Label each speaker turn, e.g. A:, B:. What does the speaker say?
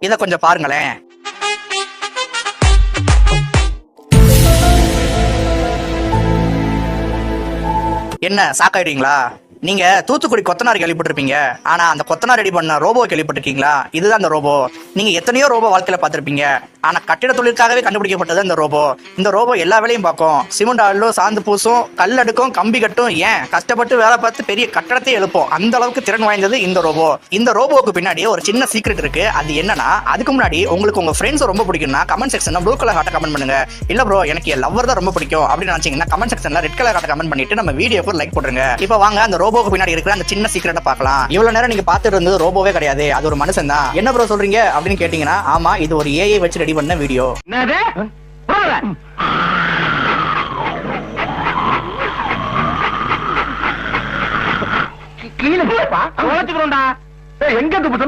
A: இத கொஞ்சம் பாருங்களேன். என்ன சாக்காயிடுவீங்களா? நீங்க தூத்துக்குடி கொத்தனார் கேள்விப்பட்டிருப்பீங்க. ஆனா அந்த கொத்தனார் ரெடி பண்ண ரோபோ கேள்விப்பட்டிருக்கீங்களா? இதுதான் அந்த ரோபோ. நீங்க எத்தனையோ ரோபோ வாழ்க்கையில பார்த்திருப்பீங்க. ஆனா கட்டிட தொழிலுக்காகவே கண்டுபிடிக்கப்பட்டது இந்த ரோபோ. இந்த ரோபோ எல்லா வேலையும் பார்க்கும். சிமெண்ட் ஆளும், சாந்து பூசும், கல் அடுக்கும், கம்பி கட்டும், ஏன் கஷ்டப்பட்டு வேலை பார்த்து பெரிய கட்டடத்தை எழுப்போம். அந்த அளவுக்கு திறன் வாய்ந்தது இந்த ரோபோ. இந்த ரோபோவுக்கு பின்னாடி ஒரு சின்ன சீக்ரெட் இருக்கு. அது என்னன்னா, அதுக்கு முன்னாடி உங்களுக்கு உங்க ஃப்ரெண்ட்ஸ் ரொம்ப பிடிக்கும்னா கமெண்ட் செக்ஷன்ல ப்ளூ கலர் ஹார்ட் கமெண்ட் பண்ணுங்க. இல்ல ப்ரோ எனக்கு என் லவ்வர் தான் ரொம்ப பிடிக்கும் அப்படின்னு நினைச்சீங்கன்னா கமெண்ட் செக்ஷன்ல ரெட் கலர் ஹார்ட் கமெண்ட் பண்ணிட்டு நம்ம வீடியோக்கு லைக் போடுங்க. இப்போ வாங்க அந்த ரோபோக்கு பின்னாடி இருக்கிற அந்த சின்ன சீக்ரெட்டை பார்க்கலாம். இவ்வளவு நேரம் நீங்க பார்த்துட்டு இருந்தது ரோபோவே கிடையாது, அது ஒரு மனுஷன் தான். என்ன ப்ரோ சொல்றீங்க அப்படின்னு கேட்டீங்கன்னா, ஆமா இது ஒரு ஏஐ வச்சு ரெடி பண்ண வீடியோ.
B: எங்க